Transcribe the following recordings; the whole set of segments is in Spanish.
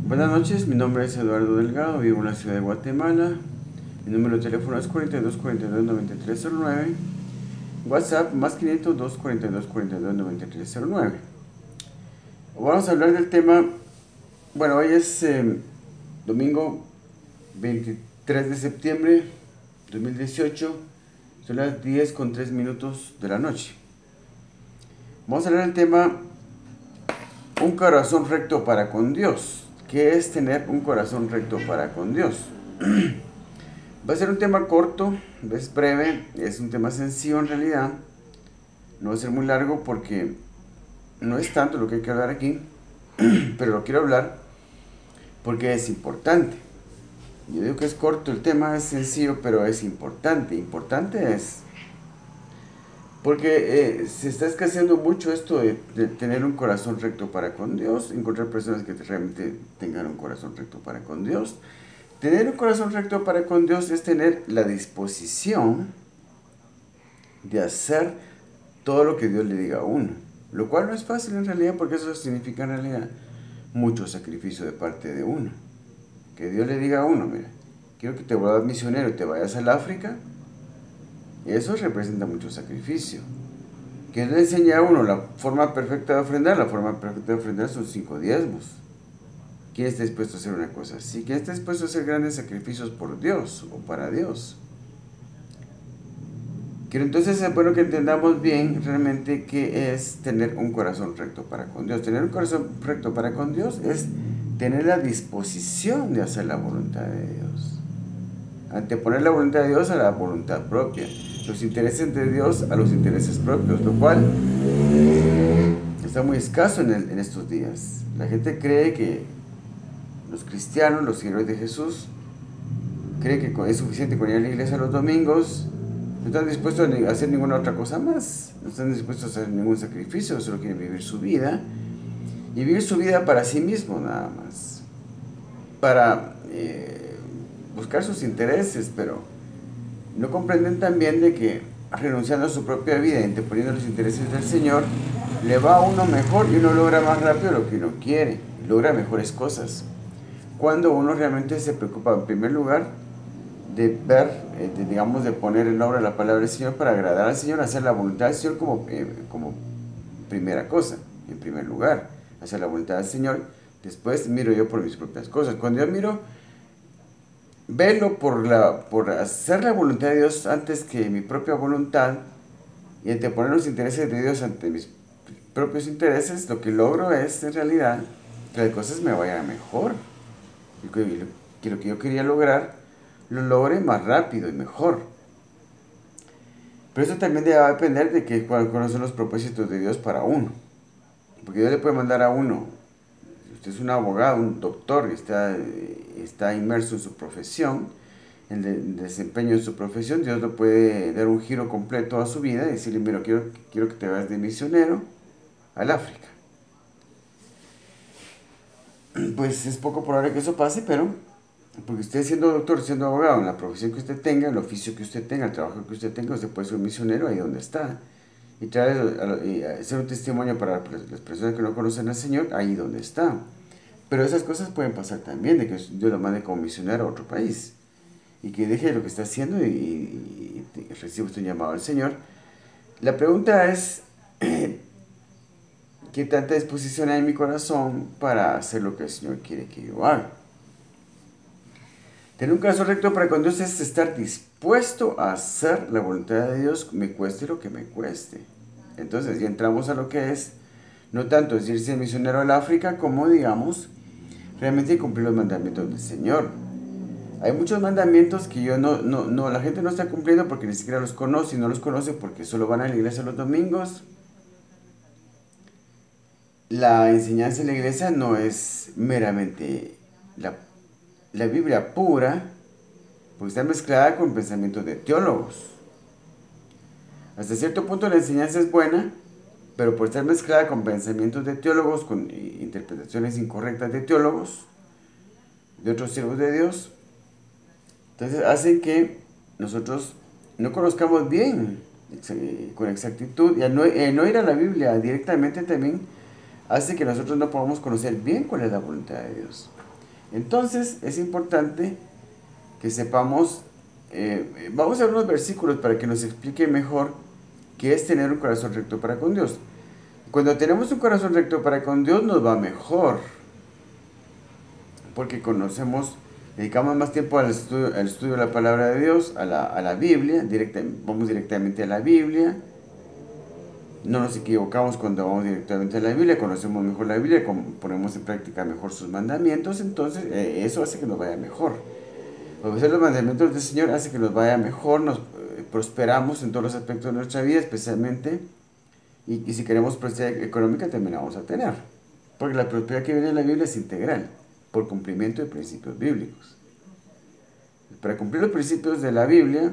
Buenas noches, mi nombre es Eduardo Delgado, vivo en la ciudad de Guatemala. Mi número de teléfono es 4242-9309. WhatsApp más 500-242-42-9309. Vamos a hablar del tema. Bueno, hoy es domingo 23 de septiembre 2018. Son las 10:03 de la noche. Vamos a hablar del tema un corazón recto para con Dios. ¿Qué es tener un corazón recto para con Dios? Va a ser un tema corto, es breve, es un tema sencillo en realidad. No va a ser muy largo porque no es tanto lo que hay que hablar aquí, pero lo quiero hablar porque es importante. Yo digo que es corto, el tema es sencillo, pero es importante. Importante es porque se está escaseando mucho esto de tener un corazón recto para con Dios, encontrar personas que realmente tengan un corazón recto para con Dios. Tener un corazón recto para con Dios es tener la disposición de hacer todo lo que Dios le diga a uno. Lo cual no es fácil en realidad, porque eso significa en realidad mucho sacrificio de parte de uno. Que Dios le diga a uno, mira, quiero que te vuelvas misionero y te vayas al África. Eso representa mucho sacrificio. Que le enseña a uno la forma perfecta de ofrendar. La forma perfecta de ofrendar son 5 diezmos. ¿Quién está dispuesto a hacer una cosa así? ¿Quién está dispuesto a hacer grandes sacrificios por Dios o para Dios? Que entonces es bueno que entendamos bien realmente qué es tener un corazón recto para con Dios. Tener un corazón recto para con Dios es tener la disposición de hacer la voluntad de Dios. Anteponer la voluntad de Dios a la voluntad propia. Los intereses de Dios a los intereses propios, lo cual está muy escaso en estos días. La gente cree que los cristianos, los seguidores de Jesús, creen que es suficiente con ir a la iglesia los domingos, no están dispuestos a hacer ninguna otra cosa más, no están dispuestos a hacer ningún sacrificio, solo quieren vivir su vida, y vivir su vida para sí mismo nada más, para buscar sus intereses, pero no comprenden también de que renunciando a su propia vida, interponiendo los intereses del Señor, le va a uno mejor y uno logra más rápido lo que uno quiere, logra mejores cosas. Cuando uno realmente se preocupa en primer lugar de ver, digamos, de poner en obra la palabra del Señor para agradar al Señor, hacer la voluntad del Señor como primera cosa, en primer lugar, hacer la voluntad del Señor. Después miro yo por mis propias cosas. Cuando yo miro, velo por hacer la voluntad de Dios antes que mi propia voluntad y anteponer los intereses de Dios ante mis propios intereses, lo que logro es en realidad que las cosas me vayan mejor. Que lo que yo quería lograr lo logre más rápido y mejor. Pero eso también va a depender de cuáles son los propósitos de Dios para uno. Porque Dios le puede mandar a uno, si usted es un abogado, un doctor, y está inmerso en su profesión, en el desempeño de su profesión, Dios le puede dar un giro completo a su vida y decirle, mira, quiero que te vayas de misionero al África. Pues es poco probable que eso pase, pero porque usted siendo doctor, siendo abogado, en la profesión que usted tenga, el oficio que usted tenga, el trabajo que usted tenga, usted puede ser un misionero ahí donde está. Y ser un testimonio para las personas que no conocen al Señor ahí donde está. Pero esas cosas pueden pasar también, de que Dios lo mande como misionero a otro país. Y que deje lo que está haciendo y reciba usted un llamado al Señor. La pregunta es, ¿qué tanta disposición hay en mi corazón para hacer lo que el Señor quiere que yo haga? Tener un corazón recto para con Dios es estar dispuesto a hacer la voluntad de Dios, me cueste lo que me cueste. Entonces ya entramos a lo que es, no tanto es irse misionero al África, como digamos, realmente cumplir los mandamientos del Señor. Hay muchos mandamientos que la gente no está cumpliendo porque ni siquiera los conoce, y no los conoce porque solo van a la iglesia los domingos. La enseñanza en la iglesia no es meramente la Biblia pura, porque está mezclada con pensamientos de teólogos. Hasta cierto punto la enseñanza es buena, pero por estar mezclada con pensamientos de teólogos, con interpretaciones incorrectas de teólogos, de otros siervos de Dios, entonces hacen que nosotros no conozcamos bien, con exactitud, y no ir a la Biblia directamente también hace que nosotros no podamos conocer bien cuál es la voluntad de Dios. Entonces es importante que sepamos, vamos a ver unos versículos para que nos explique mejor qué es tener un corazón recto para con Dios. Cuando tenemos un corazón recto para con Dios nos va mejor, porque dedicamos más tiempo al estudio de la palabra de Dios, a la Biblia, vamos directamente a la Biblia, no nos equivocamos cuando vamos directamente a la Biblia, conocemos mejor la Biblia, ponemos en práctica mejor sus mandamientos, entonces eso hace que nos vaya mejor. Obedecer los mandamientos del Señor hace que nos vaya mejor, nos prosperamos en todos los aspectos de nuestra vida, especialmente, y si queremos prosperidad económica también la vamos a tener, porque la prosperidad que viene en la Biblia es integral, por cumplimiento de principios bíblicos. Para cumplir los principios de la Biblia,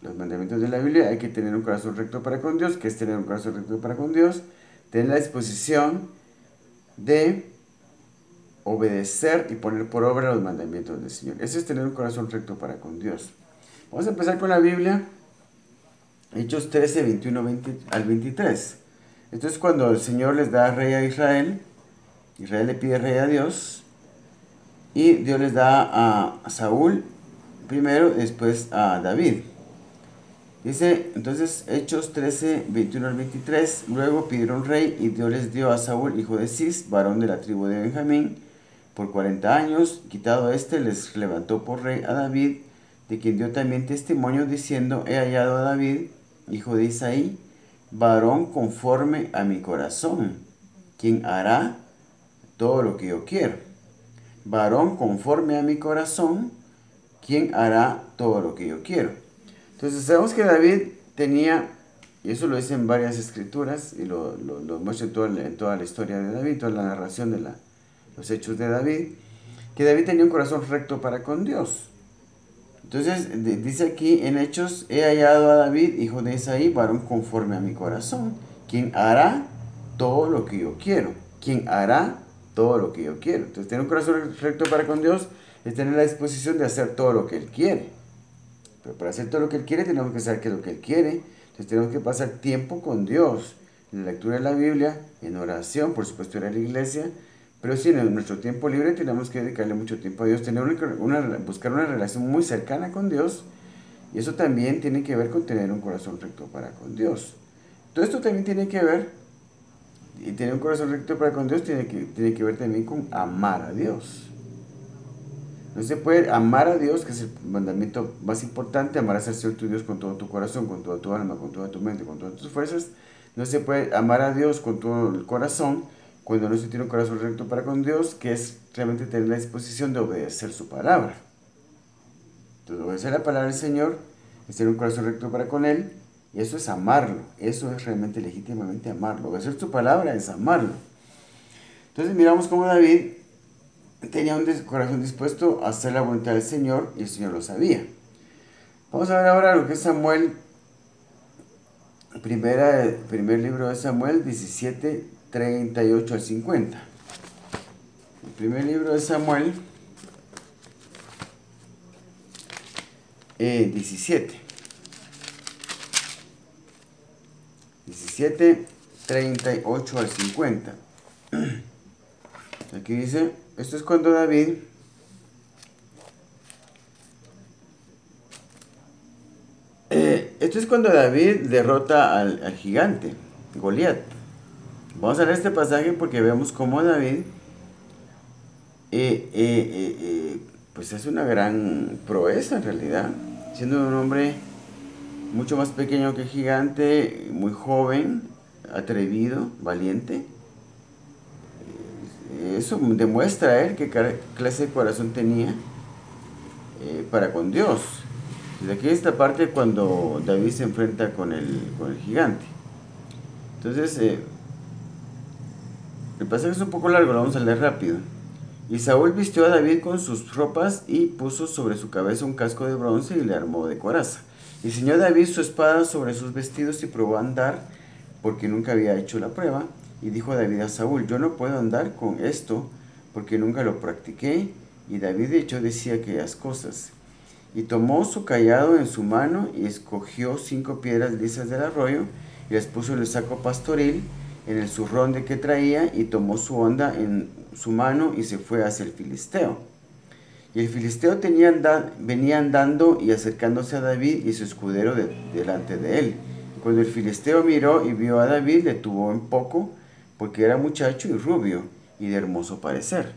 los mandamientos de la Biblia, hay que tener un corazón recto para con Dios. ¿Qué es tener un corazón recto para con Dios? Tener la disposición de obedecer y poner por obra los mandamientos del Señor. Eso es tener un corazón recto para con Dios. Vamos a empezar con la Biblia, Hechos 13, 21 al 23. Esto es cuando el Señor les da rey a Israel. Israel le pide rey a Dios. Y Dios les da a Saúl primero, después a David. Dice, entonces, Hechos 13, 21 al 23, luego pidieron rey y Dios les dio a Saúl, hijo de Cis, varón de la tribu de Benjamín, por 40 años. Quitado les levantó por rey a David, de quien dio también testimonio, diciendo, he hallado a David, hijo de Isaí, varón conforme a mi corazón, quien hará todo lo que yo quiero. Varón conforme a mi corazón, quien hará todo lo que yo quiero. Entonces sabemos que David tenía, y eso lo dice en varias escrituras, y lo muestra en toda la historia de David, toda la narración de los hechos de David, que David tenía un corazón recto para con Dios. Entonces dice aquí en Hechos, he hallado a David, hijo de Isaí, varón conforme a mi corazón, quien hará todo lo que yo quiero. Quien hará todo lo que yo quiero. Entonces tener un corazón recto para con Dios es tener la disposición de hacer todo lo que Él quiere. Pero para hacer todo lo que Él quiere tenemos que saber qué es lo que Él quiere. Entonces tenemos que pasar tiempo con Dios, en la lectura de la Biblia, en oración, por supuesto ir a la iglesia, pero sí en nuestro tiempo libre tenemos que dedicarle mucho tiempo a Dios, buscar una relación muy cercana con Dios, y eso también tiene que ver con tener un corazón recto para con Dios. Todo esto también tiene que ver, y tener un corazón recto para con Dios tiene que ver también con amar a Dios. No se puede amar a Dios, que es el mandamiento más importante, amarás al Señor tu Dios con todo tu corazón, con toda tu alma, con toda tu mente, con todas tus fuerzas. No se puede amar a Dios con todo el corazón cuando no se tiene un corazón recto para con Dios, que es realmente tener la disposición de obedecer su palabra. Entonces, obedecer la palabra del Señor es tener un corazón recto para con Él, y eso es amarlo, eso es realmente legítimamente amarlo. Obedecer su palabra es amarlo. Entonces miramos cómo David tenía un corazón dispuesto a hacer la voluntad del Señor, y el Señor lo sabía. Vamos a ver ahora lo que es Samuel, primer libro de Samuel, 17, 38 al 50. El primer libro de Samuel, 17, 38 al 50. Aquí dice, esto es cuando David derrota al gigante, Goliat. Vamos a leer este pasaje porque vemos cómo David pues hace una gran proeza en realidad, siendo un hombre mucho más pequeño que el gigante, muy joven, atrevido, valiente. Eso demuestra a él qué clase de corazón tenía para con Dios. Desde aquí esta parte cuando David se enfrenta con el gigante. Entonces, el pasaje es un poco largo, lo vamos a leer rápido. Y Saúl vistió a David con sus ropas y puso sobre su cabeza un casco de bronce y le armó de coraza. Y ciñó David su espada sobre sus vestidos y probó a andar, porque nunca había hecho la prueba. Y dijo David a Saúl, yo no puedo andar con esto, porque nunca lo practiqué. Y David de hecho decía aquellas cosas. Y tomó su cayado en su mano y escogió 5 piedras lisas del arroyo y las puso en el saco pastoril, en el zurrón de que traía, y tomó su honda en su mano y se fue hacia el filisteo. Y el filisteo venía andando y acercándose a David y su escudero delante de él. Y cuando el filisteo miró y vio a David, le tuvo en poco, porque era muchacho y rubio, y de hermoso parecer.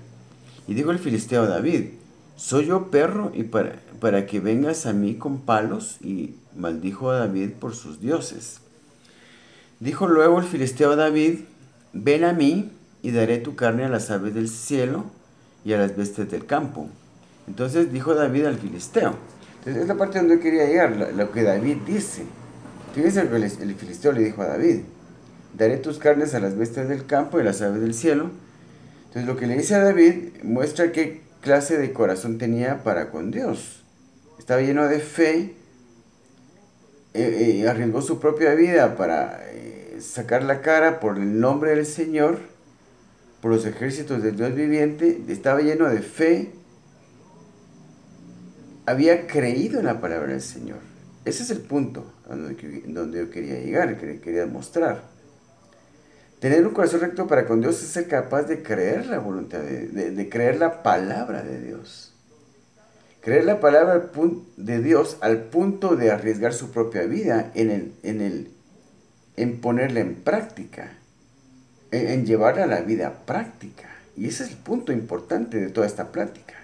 Y dijo el filisteo a David: ¿soy yo perro y para que vengas a mí con palos? Y maldijo a David por sus dioses. Dijo luego el filisteo a David: ven a mí y daré tu carne a las aves del cielo y a las bestias del campo. Entonces dijo David al filisteo. Entonces es la parte donde yo quería llegar, lo que David dice. Fíjense lo que el filisteo le dijo a David: daré tus carnes a las bestias del campo y a las aves del cielo. Entonces lo que le dice a David muestra qué clase de corazón tenía para con Dios. Estaba lleno de fe, arriesgó su propia vida para sacar la cara por el nombre del Señor, por los ejércitos del Dios viviente. Estaba lleno de fe, había creído en la palabra del Señor. Ese es el punto donde yo quería llegar, que quería mostrar. Tener un corazón recto para con Dios es ser capaz de creer la voluntad, de creer la palabra de Dios. Creer la palabra de Dios al punto de arriesgar su propia vida en ponerla en práctica, en llevarla a la vida práctica. Y ese es el punto importante de toda esta plática.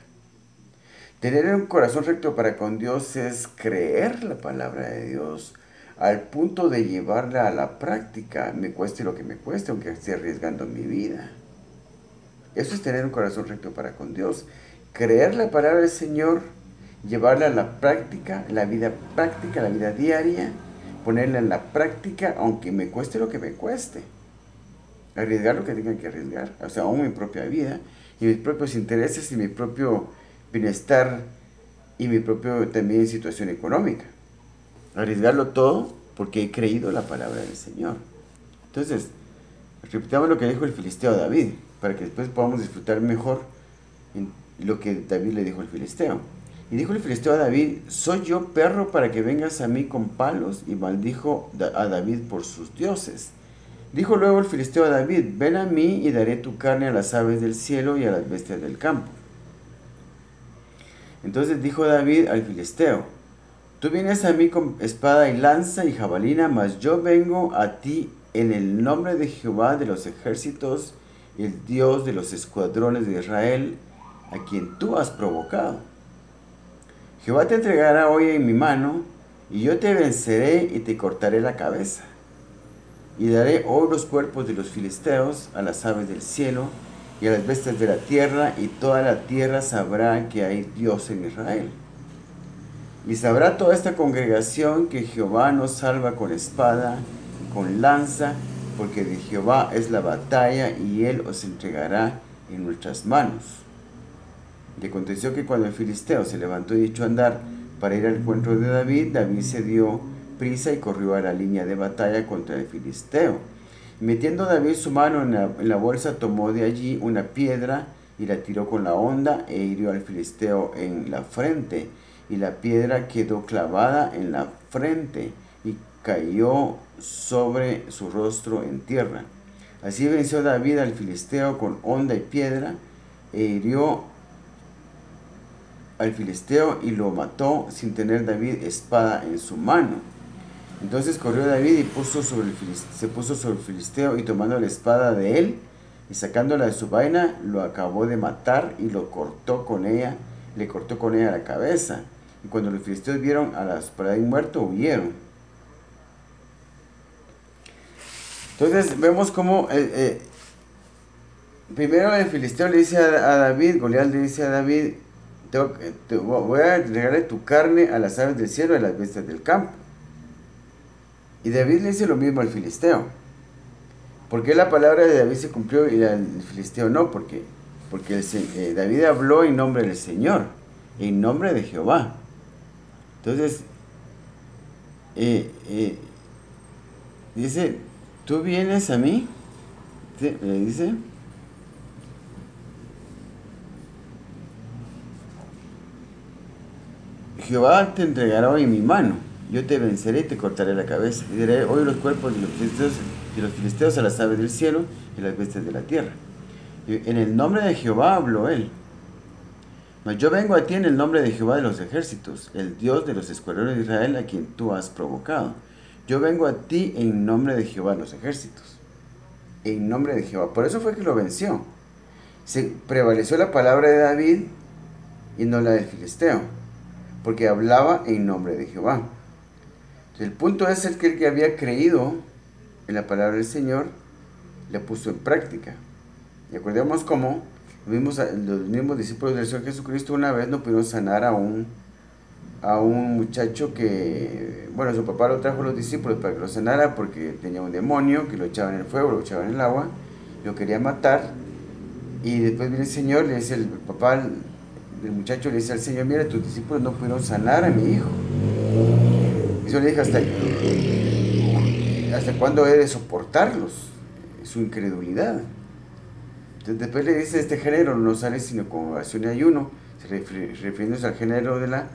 Tener un corazón recto para con Dios es creer la palabra de Dios al punto de llevarla a la práctica, me cueste lo que me cueste, aunque esté arriesgando mi vida. Eso es tener un corazón recto para con Dios. Creer la palabra del Señor, llevarla a la práctica, la vida diaria, ponerla en la práctica, aunque me cueste lo que me cueste. Arriesgar lo que tenga que arriesgar, o sea, aún mi propia vida, y mis propios intereses, y mi propio bienestar, y mi propia también situación económica. Arriesgarlo todo porque he creído la palabra del Señor. Entonces, repitamos lo que dijo el filisteo a David, para que después podamos disfrutar mejor lo que David le dijo al filisteo. Y dijo el filisteo a David: ¿soy yo perro para que vengas a mí con palos? Y maldijo a David por sus dioses. Dijo luego el filisteo a David: ven a mí y daré tu carne a las aves del cielo y a las bestias del campo. Entonces dijo David al filisteo: tú vienes a mí con espada y lanza y jabalina, mas yo vengo a ti en el nombre de Jehová de los ejércitos, el Dios de los escuadrones de Israel, a quien tú has provocado. Jehová te entregará hoy en mi mano, y yo te venceré y te cortaré la cabeza. Y daré hoy los cuerpos de los filisteos a las aves del cielo y a las bestias de la tierra, y toda la tierra sabrá que hay Dios en Israel. Y sabrá toda esta congregación que Jehová nos salva con espada y con lanza, porque de Jehová es la batalla, y él os entregará en nuestras manos. Y aconteció que cuando el filisteo se levantó y echó a andar para ir al encuentro de David, David se dio prisa y corrió a la línea de batalla contra el filisteo. Y metiendo David su mano en la bolsa, tomó de allí una piedra y la tiró con la honda e hirió al filisteo en la frente. Y la piedra quedó clavada en la frente y cayó sobre su rostro en tierra. Así venció David al filisteo con honda y piedra, e hirió al filisteo y lo mató sin tener David espada en su mano. Entonces corrió David y se puso sobre el filisteo, y tomando la espada de él y sacándola de su vaina, lo acabó de matar y le cortó con ella la cabeza. Y cuando los filisteos vieron a David muerto, huyeron. Entonces vemos cómo primero el filisteo le dice a David, Goliat le dice a David: te voy a entregarle tu carne a las aves del cielo y a las bestias del campo. Y David le dice lo mismo al filisteo. ¿Por qué la palabra de David se cumplió y la del filisteo no? Porque David habló en nombre del Señor, en nombre de Jehová. Entonces, dice: tú vienes a mí, le dice, Jehová te entregará hoy en mi mano, yo te venceré y te cortaré la cabeza, y daré hoy los cuerpos de los filisteos a las aves del cielo y a las bestias de la tierra. Y en el nombre de Jehová habló él. Mas yo vengo a ti en el nombre de Jehová de los ejércitos, el Dios de los escuadrones de Israel, a quien tú has provocado. Yo vengo a ti en nombre de Jehová de los ejércitos. En nombre de Jehová. Por eso fue que lo venció. Se prevaleció la palabra de David y no la del filisteo, porque hablaba en nombre de Jehová. Entonces, el punto es el que el que había creído en la palabra del Señor la puso en práctica. Y acordemos cómo los mismos discípulos del Señor Jesucristo una vez no pudieron sanar a un muchacho que, bueno, su papá lo trajo a los discípulos para que lo sanara porque tenía un demonio que lo echaba en el fuego, lo echaba en el agua, lo quería matar. Y después viene el Señor, le dice el papá del muchacho, le dice al Señor: mira, tus discípulos no pudieron sanar a mi hijo. Y yo le dije: ¿hasta cuándo he de soportarlos? Su incredulidad. Entonces después le dice: este género no sale sino con oración y ayuno, refiriéndose al género de la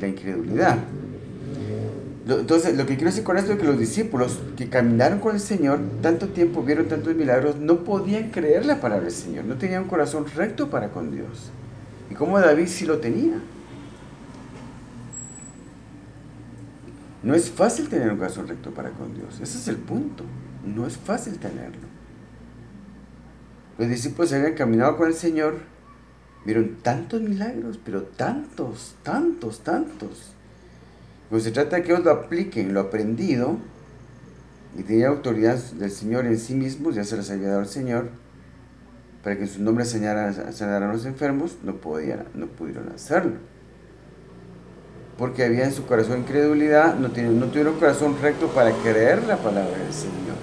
incredulidad. Entonces, lo que quiero decir con esto es que los discípulos que caminaron con el Señor tanto tiempo, vieron tantos milagros, no podían creer la palabra del Señor, no tenían un corazón recto para con Dios. Y como David sí lo tenía. No es fácil tener un corazón recto para con Dios, ese es el punto, no es fácil tenerlo. Los discípulos habían caminado con el Señor, vieron tantos milagros, pero tantos. Pues se trata de que ellos lo apliquen, lo aprendido, y tenían autoridad del Señor en sí mismos, ya se les había dado el Señor, para que en su nombre sanaran a los enfermos, no pudieron hacerlo. Porque había en su corazón incredulidad, no tuvieron corazón recto para creer la palabra del Señor.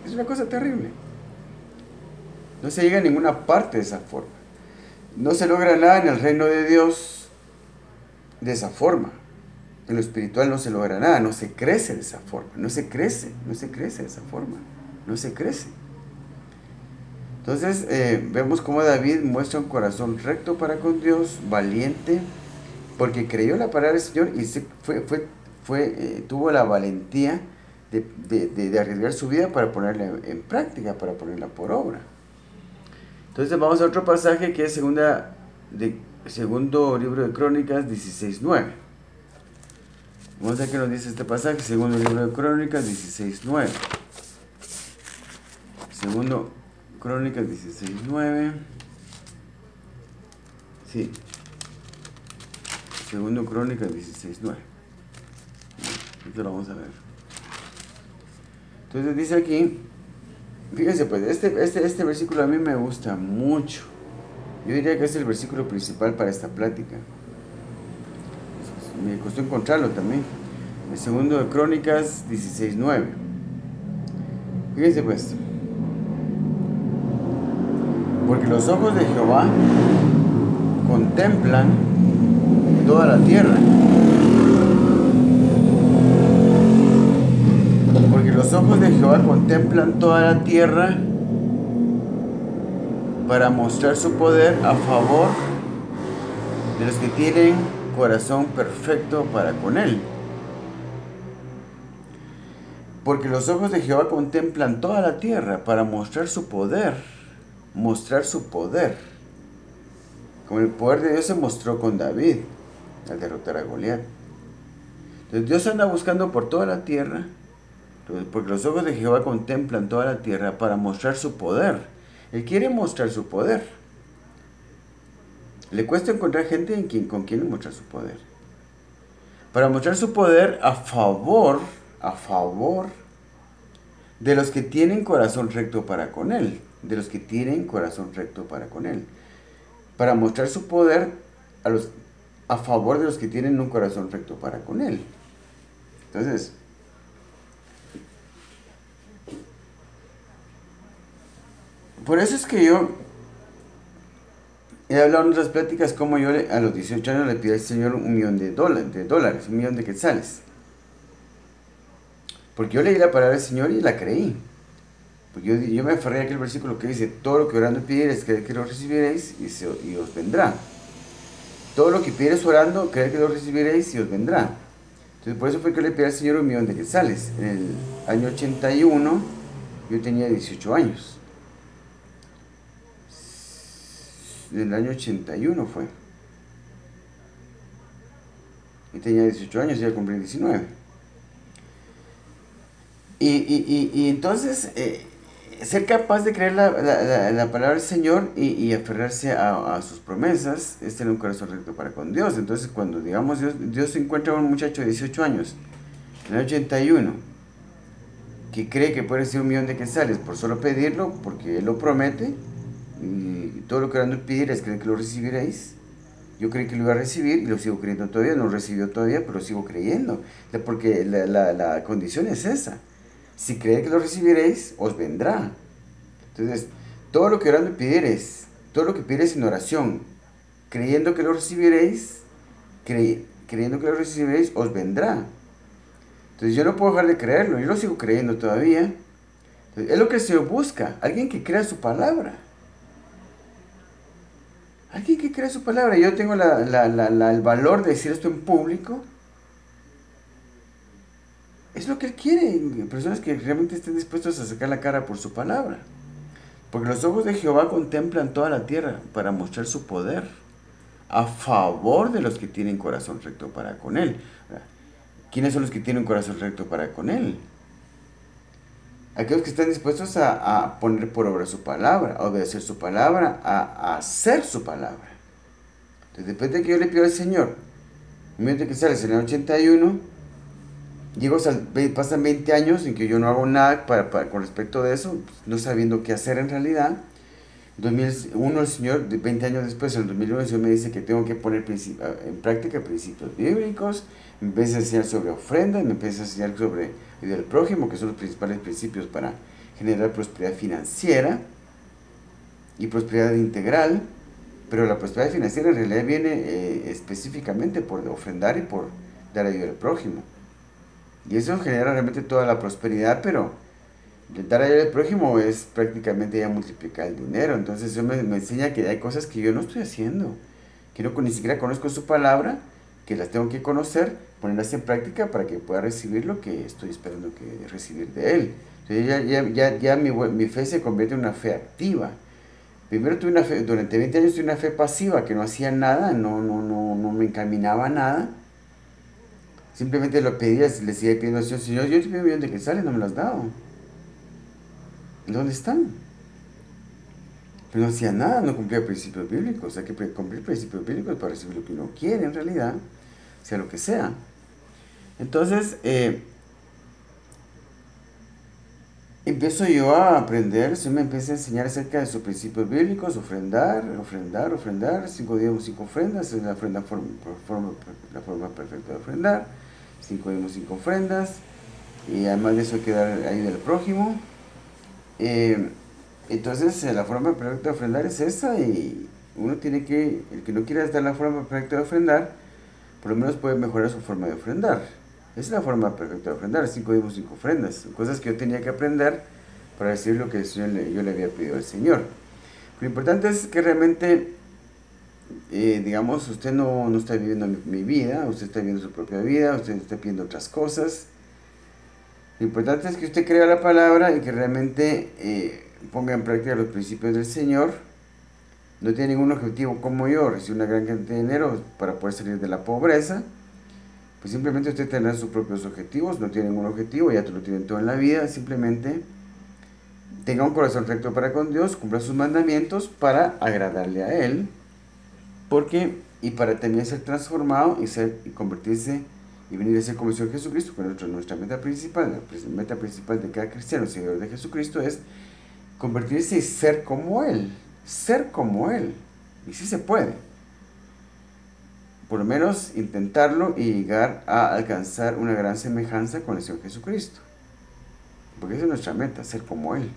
Es una cosa terrible. No se llega a ninguna parte de esa forma. No se logra nada en el reino de Dios de esa forma. En lo espiritual no se logra nada, no se crece de esa forma, no se crece de esa forma, no se crece. Entonces vemos cómo David muestra un corazón recto para con Dios, valiente, porque creyó la palabra del Señor y tuvo la valentía de arriesgar su vida para ponerla en práctica, para ponerla por obra. Entonces vamos a otro pasaje que es segundo libro de Crónicas 16:9. Vamos a ver qué nos dice este pasaje, segundo libro de Crónicas 16:9. Segundo Crónicas 16:9. Sí. Segundo Crónicas 16:9. Esto lo vamos a ver. Entonces dice aquí, fíjense pues, este versículo a mí me gusta mucho. Yo diría que es el versículo principal para esta plática. Me costó encontrarlo también. El segundo de Crónicas 16:9. Fíjense pues. Porque los ojos de Jehová contemplan toda la tierra. Porque los ojos de Jehová contemplan toda la tierra para mostrar su poder a favor de los que tienen corazón perfecto para con él. Porque los ojos de Jehová contemplan toda la tierra para mostrar su poder. Mostrar su poder. Como el poder de Dios se mostró con David al derrotar a Goliat. Entonces Dios anda buscando por toda la tierra. Porque los ojos de Jehová contemplan toda la tierra para mostrar su poder. Él quiere mostrar su poder. Le cuesta encontrar gente con quien mostrar su poder. Para mostrar su poder a favor de los que tienen corazón recto para con él. De los que tienen corazón recto para con él. Para mostrar su poder a favor de los que tienen un corazón recto para con él. Entonces, por eso es que yo he hablado en otras pláticas como yo a los 18 años le pido al Señor $1 millón de dólares, 1 millón de quetzales. Porque yo leí la palabra del Señor y la creí. Porque yo me aferré a aquel versículo que dice: todo lo que orando pidieres, creed que lo recibiréis y os vendrá. Todo lo que pidieres orando, creed que lo recibiréis y os vendrá. Entonces por eso fue que le pedí al Señor $1 millón de quetzales. En el año 81 yo tenía 18 años. En el año 81 fue. y tenía 18 años, iba a cumplir 19. Y entonces, ser capaz de creer la palabra del Señor y aferrarse a sus promesas es tener un corazón recto para con Dios. Entonces, cuando, digamos, Dios encuentra a un muchacho de 18 años, en el 81, que cree que puede recibir 1.000.000 de quetzales por solo pedirlo, porque Él lo promete, y todo lo que orando pidierais, creen que lo recibiréis. Yo creí que lo iba a recibir y lo sigo creyendo todavía, no lo recibió todavía, pero lo sigo creyendo, porque la condición es esa. Si cree que lo recibiréis, os vendrá. Entonces, todo lo que orando pidieres, todo lo que pidieres en oración, creyendo que lo recibiréis, creyendo que lo recibiréis, os vendrá. Entonces, yo no puedo dejar de creerlo, yo lo sigo creyendo todavía. Entonces, es lo que el Señor busca, alguien que crea su palabra. Alguien que crea su palabra. Yo tengo el valor de decir esto en público. Es lo que Él quiere, personas que realmente estén dispuestos a sacar la cara por su palabra. Porque los ojos de Jehová contemplan toda la tierra para mostrar su poder a favor de los que tienen corazón recto para con Él. ¿Quiénes son los que tienen un corazón recto para con Él? Aquellos que están dispuestos a poner por obra su palabra, a obedecer su palabra, a hacer su palabra. Entonces, después de que yo le pido al Señor, en medio de que sale en el 81, pasan 20 años en que yo no hago nada con respecto de eso, no sabiendo qué hacer en realidad. En 2001 el Señor, 20 años después, en el 2001 el Señor me dice que tengo que poner en práctica principios bíblicos, me empieza a enseñar sobre ofrenda, me empieza a enseñar sobre ayuda al prójimo, que son los principales principios para generar prosperidad financiera y prosperidad integral. Pero la prosperidad financiera en realidad viene específicamente por ofrendar y por dar ayuda al prójimo. Y eso genera realmente toda la prosperidad, pero dar ayuda al prójimo es prácticamente ya multiplicar el dinero. Entonces eso me enseña que hay cosas que yo no estoy haciendo, que no, ni siquiera conozco su palabra, que las tengo que conocer, ponerlas en práctica para que pueda recibir lo que estoy esperando que recibir de Él. Entonces ya mi fe se convierte en una fe activa. Primero tuve una fe, durante 20 años tuve una fe pasiva, que no hacía nada, no me encaminaba a nada. Simplemente lo pedía, le seguía pidiendo al Señor, yo te pido 1.000.000 de quetzales, no me lo has dado. ¿Dónde están? Pero no hacía nada, no cumplía principios bíblicos. Hay que cumplir principios bíblicos para recibir lo que uno quiere en realidad, sea lo que sea. Entonces, empiezo yo a aprender, se me empieza a enseñar acerca de sus principios bíblicos, ofrendar, 5 días 5 ofrendas, es la forma perfecta de ofrendar, 5 días 5 ofrendas, y además de eso hay que dar ayuda al prójimo. Entonces la forma perfecta de ofrendar es esa, y uno tiene que, el que no quiera dar la forma perfecta de ofrendar, por lo menos puede mejorar su forma de ofrendar. Esa es la forma perfecta de ofrendar, 5 días 5 ofrendas, cosas que yo tenía que aprender para decir lo que yo le había pedido al Señor. Lo importante es que realmente, digamos, usted no está viviendo mi vida, usted está viviendo su propia vida, usted está pidiendo otras cosas. Lo importante es que usted crea la palabra y que realmente ponga en práctica los principios del Señor. No tiene ningún objetivo como yo, recibir una gran cantidad de dinero para poder salir de la pobreza. Pues simplemente usted tendrá sus propios objetivos, no tiene ningún objetivo, ya te lo tienen todo en la vida. Simplemente tenga un corazón recto para con Dios, cumpla sus mandamientos para agradarle a Él, y para también ser transformado y convertirse y venir a ser como el Señor Jesucristo, que nuestra meta principal, la meta principal de cada cristiano, seguidor de Jesucristo, es convertirse y ser como Él, y sí se puede. Por lo menos intentarlo y llegar a alcanzar una gran semejanza con el Señor Jesucristo. Porque esa es nuestra meta, ser como Él.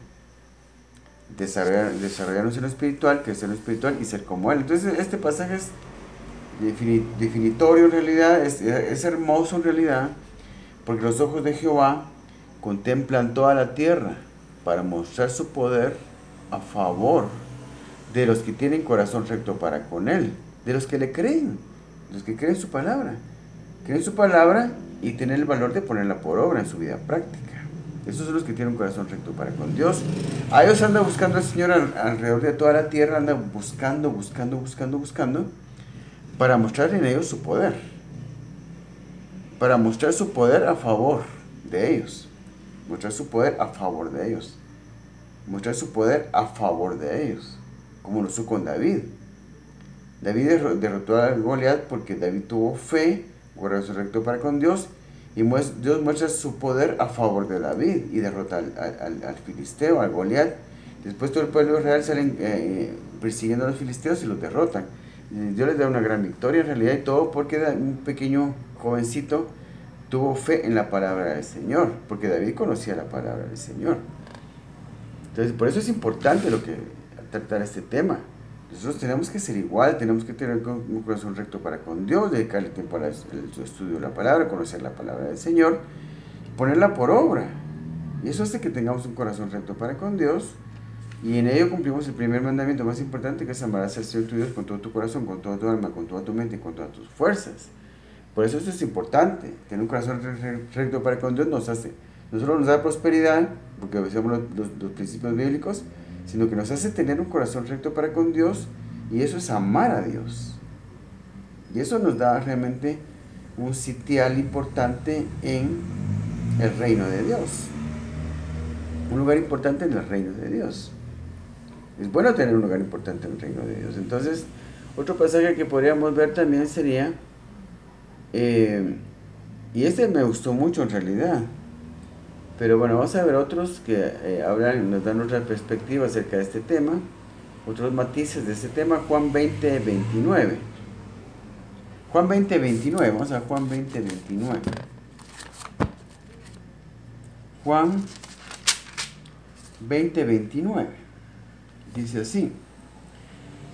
Desarrollarnos en lo espiritual, crecer en lo espiritual y ser como Él. Entonces este pasaje es definitorio en realidad, es hermoso en realidad, porque los ojos de Jehová contemplan toda la tierra para mostrar su poder a favor de los que tienen corazón recto para con Él, de los que le creen. Los que creen su palabra y tienen el valor de ponerla por obra en su vida práctica. Esos son los que tienen un corazón recto para con Dios. A ellos anda buscando al Señor alrededor de toda la tierra, anda buscando para mostrar en ellos su poder. para mostrar su poder a favor de ellos. Mostrar su poder a favor de ellos. Mostrar su poder a favor de ellos. Como lo hizo con David. David derrotó a Goliat porque David tuvo fe, corazón recto para con Dios, y Dios muestra su poder a favor de David y derrota al filisteo, al Goliat. Después todo el pueblo de Israel salen persiguiendo a los filisteos y los derrotan. Dios les da una gran victoria en realidad, y todo porque un pequeño jovencito tuvo fe en la palabra del Señor, porque David conocía la palabra del Señor. Entonces, por eso es importante tratar este tema. Nosotros tenemos que ser igual, tenemos que tener un corazón recto para con Dios, dedicarle tiempo al estudio de la palabra, conocer la palabra del Señor, ponerla por obra. Y eso hace que tengamos un corazón recto para con Dios, y en ello cumplimos el primer mandamiento más importante, que es amarás al Señor tu Dios con todo tu corazón, con toda tu alma, con toda tu mente y con todas tus fuerzas. Por eso esto es importante. Tener un corazón recto para con Dios no solo nos da prosperidad, porque obedecemos los principios bíblicos, sino que nos hace tener un corazón recto para con Dios, y eso es amar a Dios. Y eso nos da realmente un sitial importante en el reino de Dios. Un lugar importante en el reino de Dios. Es bueno tener un lugar importante en el reino de Dios. Entonces, otro pasaje que podríamos ver también sería, y este me gustó mucho en realidad, pero bueno, vamos a ver otros que nos dan otra perspectiva acerca de este tema, otros matices de este tema. Juan 20:29. Juan 20:29, vamos a Juan 20:29. Juan 20:29. Dice así: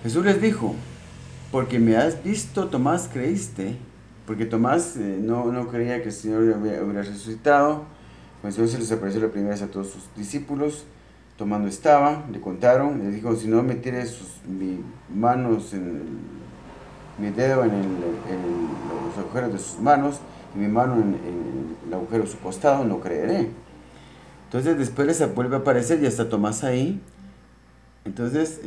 Jesús les dijo: porque me has visto, Tomás, creíste. Porque Tomás no creía que el Señor hubiera resucitado. Cuando el Señor se les apareció la primera vez a todos sus discípulos, Tomás no estaba, le contaron, le dijo: si no metieres mis manos mi dedo en los agujeros de sus manos, y mi mano en el agujero de su costado, no creeré. Entonces después les vuelve a aparecer y está Tomás ahí. Entonces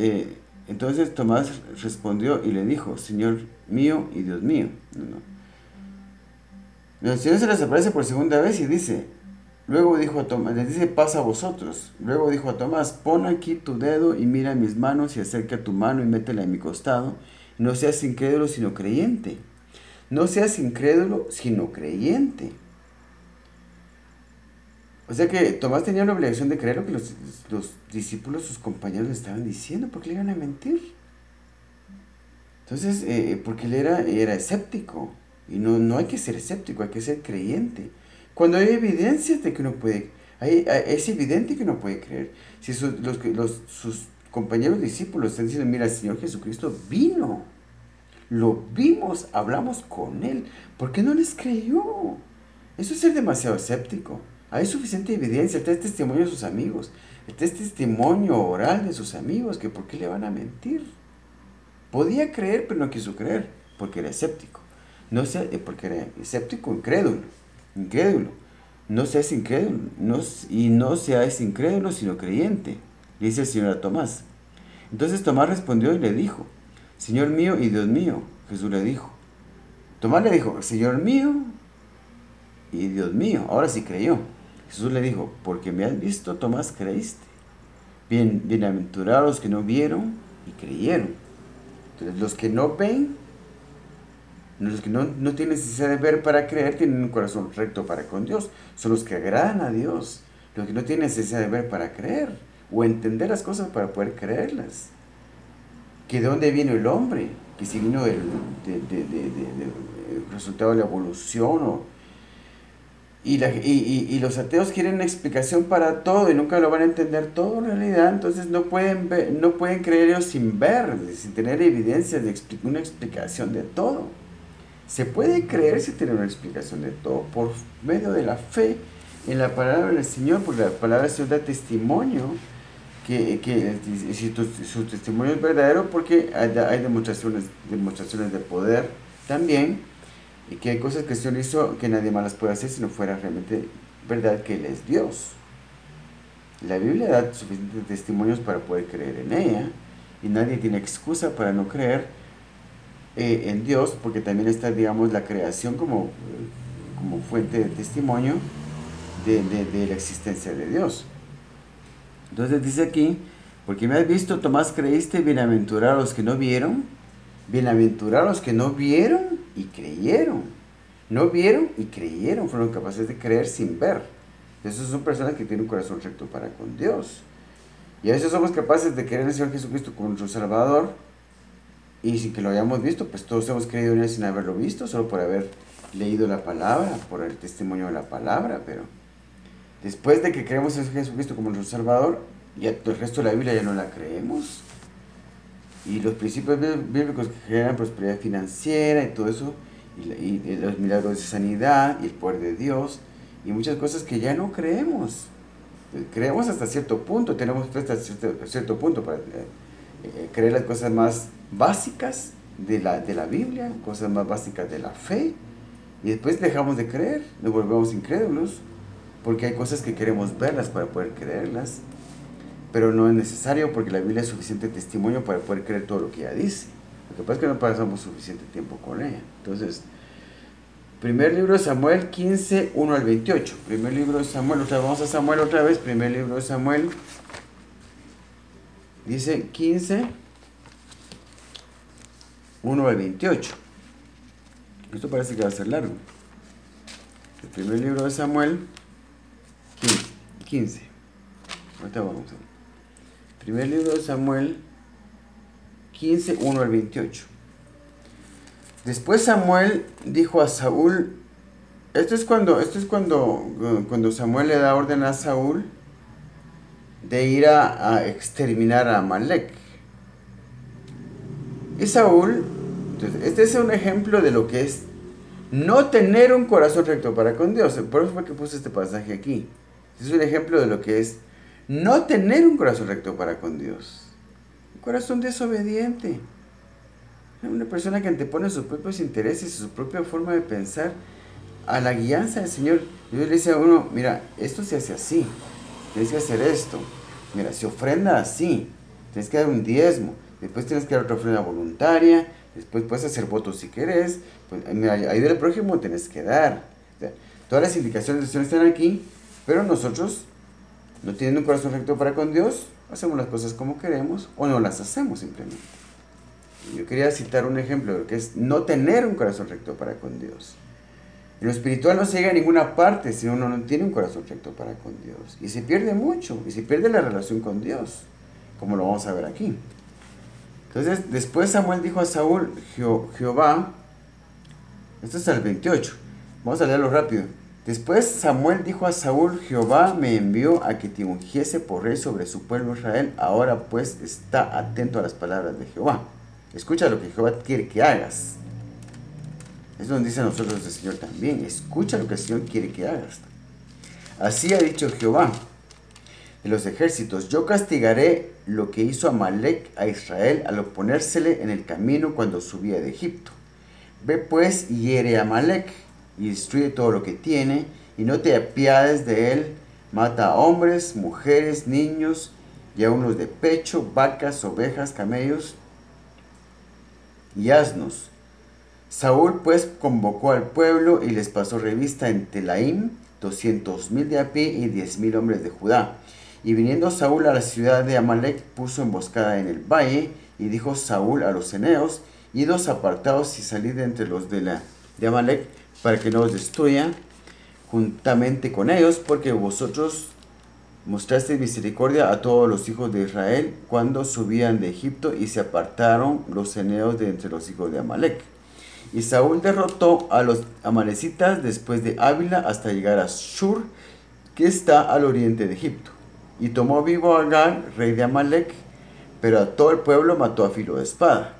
Tomás respondió y le dijo: Señor mío y Dios mío. El Señor se les aparece por segunda vez y dice, luego dijo a Tomás, les dice: pasa a vosotros. Luego dijo a Tomás: pon aquí tu dedo y mira mis manos, y acerca tu mano y métela en mi costado. No seas incrédulo sino creyente. No seas incrédulo sino creyente. O sea que Tomás tenía la obligación de creer lo que los discípulos, sus compañeros, le estaban diciendo, porque le iban a mentir. Entonces, porque él era escéptico. Y no hay que ser escéptico, hay que ser creyente. Cuando hay evidencias de que uno puede, es evidente que uno puede creer. Si sus compañeros discípulos están diciendo: mira, el Señor Jesucristo vino, lo vimos, hablamos con Él, ¿por qué no les creyó? Eso es ser demasiado escéptico. Hay suficiente evidencia, está el testimonio de sus amigos, está el testimonio oral de sus amigos, que ¿por qué le van a mentir? Podía creer, pero no quiso creer, porque era escéptico. Porque era escéptico, incrédulo. No seas incrédulo, no seas incrédulo, sino creyente, dice el Señor a Tomás. Entonces Tomás respondió y le dijo: Señor mío y Dios mío. Jesús le dijo. Tomás le dijo: Señor mío y Dios mío. Ahora sí creyó. Jesús le dijo: porque me has visto, Tomás, creíste. Bienaventurados los que no vieron y creyeron. Entonces, los que no ven, los que no tienen necesidad de ver para creer, tienen un corazón recto para con Dios. Son los que agradan a Dios. Los que no tienen necesidad de ver para creer, o entender las cosas para poder creerlas. ¿Que de dónde vino el hombre? Que si vino del resultado de la evolución, y los ateos quieren una explicación para todo y nunca lo van a entender todo en realidad. Entonces no pueden creer ellos sin ver, sin tener evidencia de una explicación de todo. Se puede creer sin tener una explicación de todo por medio de la fe en la palabra del Señor, porque la palabra del Señor da testimonio que si su testimonio es verdadero, porque hay demostraciones de poder también, y que hay cosas que el Señor hizo que nadie más las puede hacer si no fuera realmente verdad que Él es Dios. La Biblia da suficientes testimonios para poder creer en ella, y nadie tiene excusa para no creer en Dios, porque también está, digamos, la creación como como fuente de testimonio de la existencia de Dios. Entonces dice aquí, porque me has visto, Tomás, creíste, bienaventurados los que no vieron, bienaventurados los que no vieron y creyeron. No vieron y creyeron, fueron capaces de creer sin ver. Esas son personas que tienen un corazón recto para con Dios. Y a veces somos capaces de creer en el Señor Jesucristo como nuestro Salvador, y sin que lo hayamos visto, pues todos hemos creído en Él sin haberlo visto, solo por haber leído la palabra, por el testimonio de la palabra. Pero después de que creemos en Jesucristo como nuestro Salvador, ya el resto de la Biblia ya no la creemos. Y los principios bíblicos que generan prosperidad financiera y todo eso, y los milagros de sanidad y el poder de Dios, y muchas cosas que ya no creemos. Creemos hasta cierto punto, tenemos hasta cierto punto para creer las cosas más básicas de la Biblia, cosas más básicas de la fe, y después dejamos de creer, nos volvemos incrédulos, porque hay cosas que queremos verlas para poder creerlas, pero no es necesario, porque la Biblia es suficiente testimonio para poder creer todo lo que ella dice. Lo que pasa es que no pasamos suficiente tiempo con ella. Entonces, primer libro de Samuel 15, 1 al 28. Primer libro de Samuel, vamos a Samuel otra vez. Primer libro de Samuel, dice 15, 1 al 28. Esto parece que va a ser largo. El primer libro de Samuel 15. Ahorita vamos a ver. Primer libro de Samuel 15, 1 al 28. Después Samuel dijo a Saúl, esto es cuando Samuel le da orden a Saúl de ir a exterminar a Amalek. Y Saúl, entonces, este es un ejemplo de lo que es no tener un corazón recto para con Dios. Por eso fue que puse este pasaje aquí. Este es un ejemplo de lo que es no tener un corazón recto para con Dios. Un corazón desobediente. Una persona que antepone sus propios intereses y su propia forma de pensar a la guianza del Señor. Dios le dice a uno, mira, esto se hace así, tienes que hacer esto, mira, se ofrenda así, tienes que dar un diezmo, después tienes que dar otra ofrenda voluntaria, después puedes hacer votos si querés, pues, mira, ayuda al prójimo tienes que dar. O sea, todas las indicaciones del Señor están aquí, pero nosotros, no teniendo un corazón recto para con Dios, hacemos las cosas como queremos o no las hacemos simplemente. Yo quería citar un ejemplo de lo que es no tener un corazón recto para con Dios. En lo espiritual no se llega a ninguna parte si uno no tiene un corazón recto para con Dios. Y se pierde mucho, y se pierde la relación con Dios, como lo vamos a ver aquí. Entonces, después Samuel dijo a Saúl, Jehová, esto es el 28, vamos a leerlo rápido. Después Samuel dijo a Saúl, Jehová me envió a que te ungiese por rey sobre su pueblo Israel. Ahora pues está atento a las palabras de Jehová. Escucha lo que Jehová quiere que hagas. Eso nos dice a nosotros el Señor también. Escucha lo que el Señor quiere que hagas. Así ha dicho Jehová de los ejércitos: yo castigaré lo que hizo Amalek a Israel al oponérsele en el camino cuando subía de Egipto. Ve pues y hiere a Amalek y destruye todo lo que tiene, y no te apiades de él. Mata a hombres, mujeres, niños, y aun los de pecho, vacas, ovejas, camellos y asnos. Saúl pues convocó al pueblo y les pasó revista en Telaim, 200,000 de a pie y 10,000 hombres de Judá. Y viniendo Saúl a la ciudad de Amalek, puso emboscada en el valle, y dijo Saúl a los ceneos: idos apartados y salid entre los de Amalek, para que no os destruyan juntamente con ellos, porque vosotros mostrasteis misericordia a todos los hijos de Israel cuando subían de Egipto, y se apartaron los ceneos de entre los hijos de Amalek. Y Saúl derrotó a los amalecitas después de Ávila hasta llegar a Shur, que está al oriente de Egipto. Y tomó vivo a Agag, rey de Amalek, pero a todo el pueblo mató a filo de espada.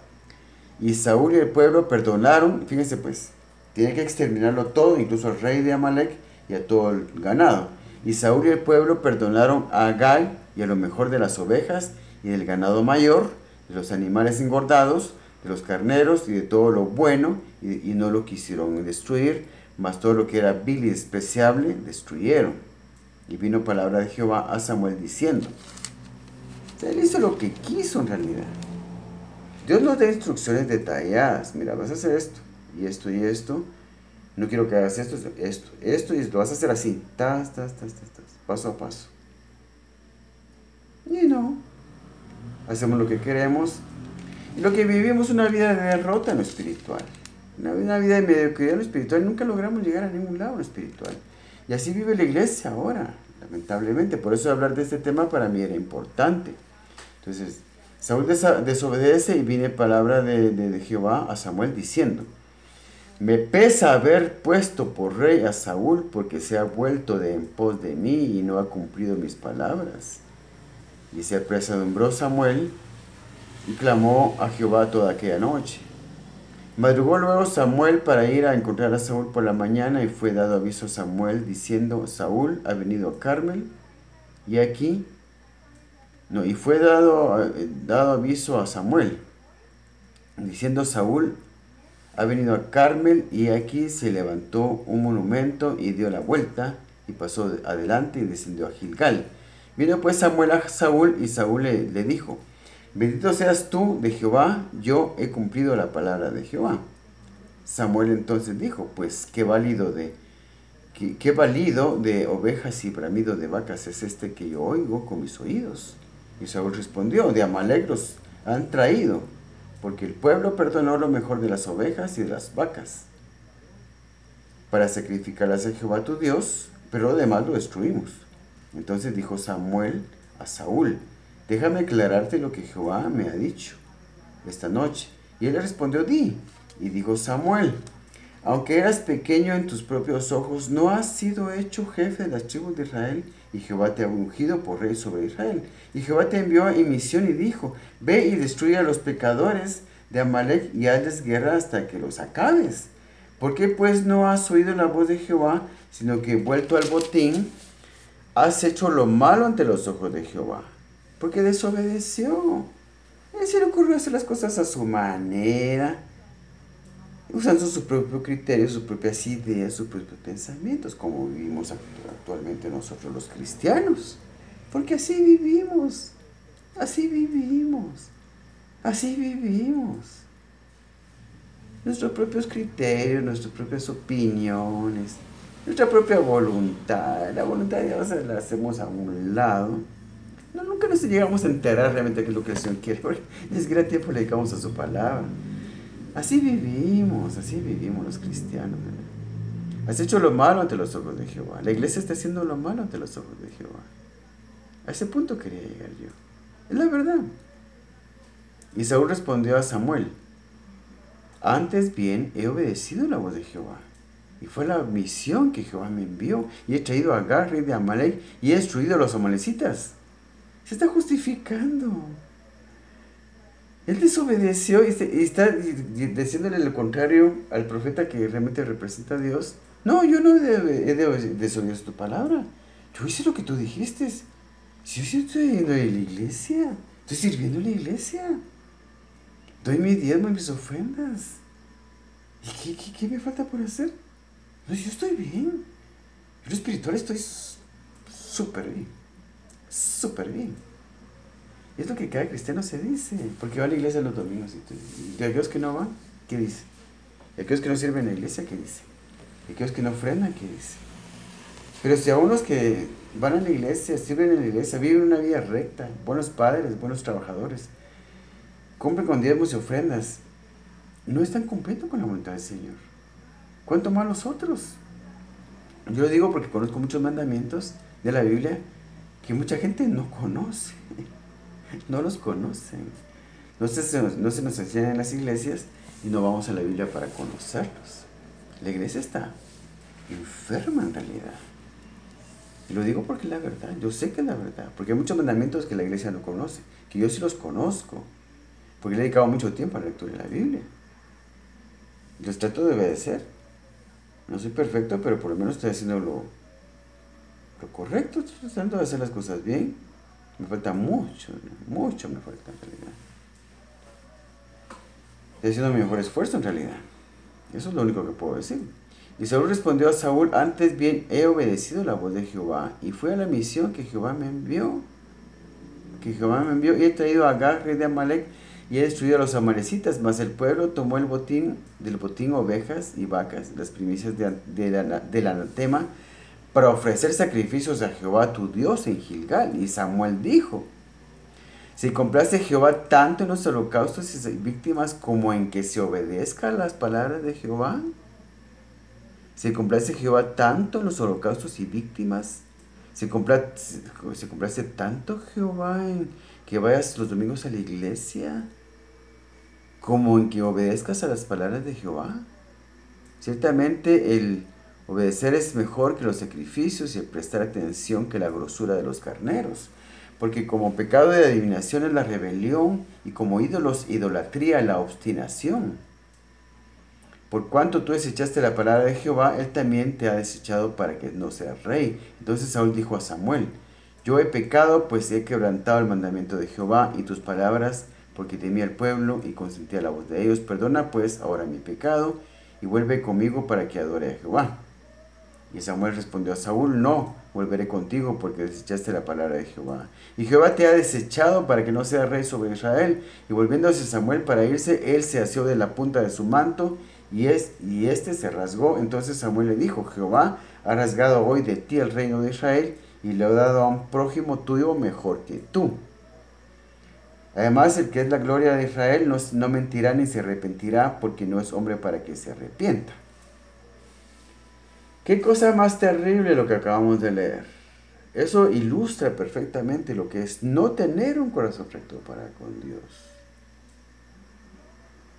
Y Saúl y el pueblo perdonaron, fíjense pues, tiene que exterminarlo todo, incluso al rey de Amalek y a todo el ganado. Y Saúl y el pueblo perdonaron a Agag y a lo mejor de las ovejas y del ganado mayor, de los animales engordados, de los carneros y de todo lo bueno, y no lo quisieron destruir, mas todo lo que era vil y despreciable destruyeron. Y vino palabra de Jehová a Samuel diciendo, o sea, él hizo lo que quiso en realidad. Dios nos da instrucciones detalladas. Mira, vas a hacer esto, y esto, y esto. No quiero que hagas esto, y lo vas a hacer así, paso a paso. Y no, hacemos lo que queremos. Y lo que vivimos es una vida de derrota en lo espiritual. Una vida de mediocridad en lo espiritual. Nunca logramos llegar a ningún lado en lo espiritual. Y así vive la iglesia ahora, lamentablemente. Por eso hablar de este tema para mí era importante. Entonces, Saúl desobedece y viene palabra de Jehová a Samuel diciendo: me pesa haber puesto por rey a Saúl, porque se ha vuelto de en pos de mí y no ha cumplido mis palabras. Y se apresuró Samuel y clamó a Jehová toda aquella noche. Madrugó luego Samuel para ir a encontrar a Saúl por la mañana, y fue dado aviso a Samuel diciendo: Saúl ha venido a Carmel, y aquí, no, y fue dado aviso a Samuel diciendo: Saúl ha venido a Carmel, y aquí se levantó un monumento y dio la vuelta y pasó adelante y descendió a Gilgal. Vino pues Samuel a Saúl, y Saúl le dijo: bendito seas tú de Jehová, yo he cumplido la palabra de Jehová. Samuel entonces dijo: pues qué balido de ovejas y bramido de vacas es este que yo oigo con mis oídos. Y Saúl respondió: de Amalec los han traído, porque el pueblo perdonó lo mejor de las ovejas y de las vacas para sacrificarlas a Jehová tu Dios, pero lo demás lo destruimos. Entonces dijo Samuel a Saúl: déjame aclararte lo que Jehová me ha dicho esta noche. Y él le respondió: di. Y dijo Samuel: aunque eras pequeño en tus propios ojos, no has sido hecho jefe de las tribus de Israel, y Jehová te ha ungido por rey sobre Israel. Y Jehová te envió en misión y dijo: ve y destruye a los pecadores de Amalec y hazles guerra hasta que los acabes. ¿Por qué pues no has oído la voz de Jehová, sino que vuelto al botín, has hecho lo malo ante los ojos de Jehová? Porque desobedeció. Él se le ocurrió hacer las cosas a su manera, usando su propio criterio, sus propias ideas, sus propios pensamientos, como vivimos actualmente nosotros los cristianos. Porque así vivimos, así vivimos, así vivimos. Nuestros propios criterios, nuestras propias opiniones, nuestra propia voluntad. La voluntad de Dios la hacemos a un lado. Nunca nos llegamos a enterar realmente qué es lo que el Señor quiere, porque ni siquiera tiempo le dedicamos a su palabra. Así vivimos los cristianos. Has hecho lo malo ante los ojos de Jehová. La iglesia está haciendo lo malo ante los ojos de Jehová. A ese punto quería llegar yo. Es la verdad. Y Saúl respondió a Samuel: antes bien he obedecido la voz de Jehová, y fue la misión que Jehová me envió, y he traído a Agag, rey de Amalec, y he destruido a los amalecitas. Se está justificando. Él desobedeció y está diciéndole lo contrario al profeta que realmente representa a Dios. No, yo no he desobedecido tu palabra. Yo hice lo que tú dijiste. Si yo estoy yendo a la iglesia, estoy sirviendo en la iglesia, doy mis diezmos y mis ofrendas. ¿Y qué me falta por hacer? No, yo estoy bien. En lo espiritual estoy súper bien. Súper bien. Y es lo que cada cristiano se dice, porque va a la iglesia los domingos. Y aquellos que no van, ¿qué dice? Y aquellos que no sirven en la iglesia, ¿qué dice? Y aquellos que no ofrendan, ¿qué dice? Pero si aún los que van a la iglesia, sirven en la iglesia, viven una vida recta, buenos padres, buenos trabajadores, cumplen con diezmos y ofrendas, no están cumpliendo con la voluntad del Señor. ¿Cuánto más los otros? Yo lo digo porque conozco muchos mandamientos de la Biblia que mucha gente no conoce. No los conocen. No se nos enseñan en las iglesias y no vamos a la Biblia para conocerlos. La iglesia está enferma en realidad. Y lo digo porque es la verdad. Yo sé que es la verdad. Porque hay muchos mandamientos que la iglesia no conoce, que yo sí los conozco, porque le he dedicado mucho tiempo a la lectura de la Biblia. Y los trato de obedecer. No soy perfecto, pero por lo menos estoy haciendo lo correcto. Estoy tratando de hacer las cosas bien. Me falta mucho me falta en realidad. Estoy haciendo mi mejor esfuerzo en realidad. Eso es lo único que puedo decir. Y Saúl respondió a Saúl: antes bien he obedecido la voz de Jehová, y fue a la misión que Jehová me envió. Y he traído a Agag, rey de Amalec, y he destruido a los amalecitas, mas el pueblo tomó del botín ovejas y vacas, las primicias del anatema, para ofrecer sacrificios a Jehová tu Dios en Gilgal. Y Samuel dijo: si complace Jehová tanto en los holocaustos y víctimas como en que se obedezca a las palabras de Jehová. Se complace Jehová tanto en los holocaustos y víctimas. Se complace tanto Jehová en que vayas los domingos a la iglesia, como en que obedezcas a las palabras de Jehová. Ciertamente el obedecer es mejor que los sacrificios y el prestar atención que la grosura de los carneros. Porque como pecado de adivinación es la rebelión, y como ídolos, idolatría, la obstinación. Por cuanto tú desechaste la palabra de Jehová, él también te ha desechado para que no seas rey. Entonces Saúl dijo a Samuel: yo he pecado, pues he quebrantado el mandamiento de Jehová y tus palabras, porque temí al pueblo y consentí a la voz de ellos. Perdona pues ahora mi pecado, y vuelve conmigo para que adore a Jehová. Y Samuel respondió a Saúl: no, volveré contigo, porque desechaste la palabra de Jehová. Y Jehová te ha desechado para que no seas rey sobre Israel. Y volviéndose Samuel para irse, él se asió de la punta de su manto, y este se rasgó. Entonces Samuel le dijo: Jehová ha rasgado hoy de ti el reino de Israel, y le ha dado a un prójimo tuyo mejor que tú. Además, el que es la gloria de Israel no mentirá ni se arrepentirá, porque no es hombre para que se arrepienta. Qué cosa más terrible lo que acabamos de leer. Eso ilustra perfectamente lo que es no tener un corazón recto para con Dios.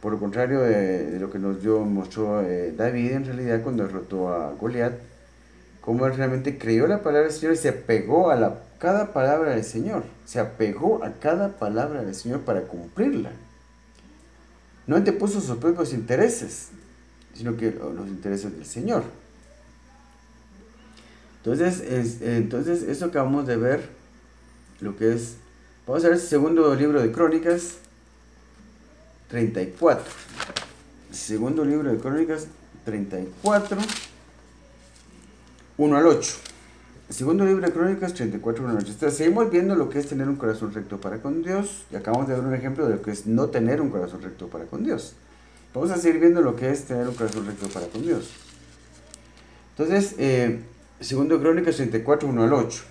Por lo contrario de lo que mostró David en realidad cuando derrotó a Goliat, cómo él realmente creyó la palabra del Señor y se apegó a cada palabra del Señor. Se apegó a cada palabra del Señor para cumplirla. No antepuso sus propios intereses, sino que los intereses del Señor. Entonces eso acabamos de ver, lo que es, vamos a ver el segundo libro de Crónicas 34. Segundo libro de Crónicas 34, 1 al 8. Segundo libro de Crónicas 34, 1 al 8. Entonces, seguimos viendo lo que es tener un corazón recto para con Dios, y acabamos de ver un ejemplo de lo que es no tener un corazón recto para con Dios. Vamos a seguir viendo lo que es tener un corazón recto para con Dios. Entonces, segundo Crónicas 34, 1 al 8.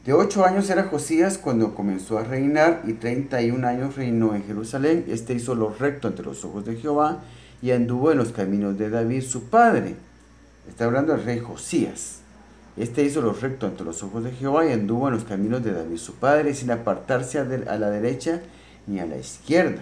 De 8 años era Josías cuando comenzó a reinar, y 31 años reinó en Jerusalén. Este hizo lo recto ante los ojos de Jehová, y anduvo en los caminos de David su padre. Está hablando del rey Josías. Este hizo lo recto ante los ojos de Jehová, y anduvo en los caminos de David su padre, sin apartarse a la derecha ni a la izquierda.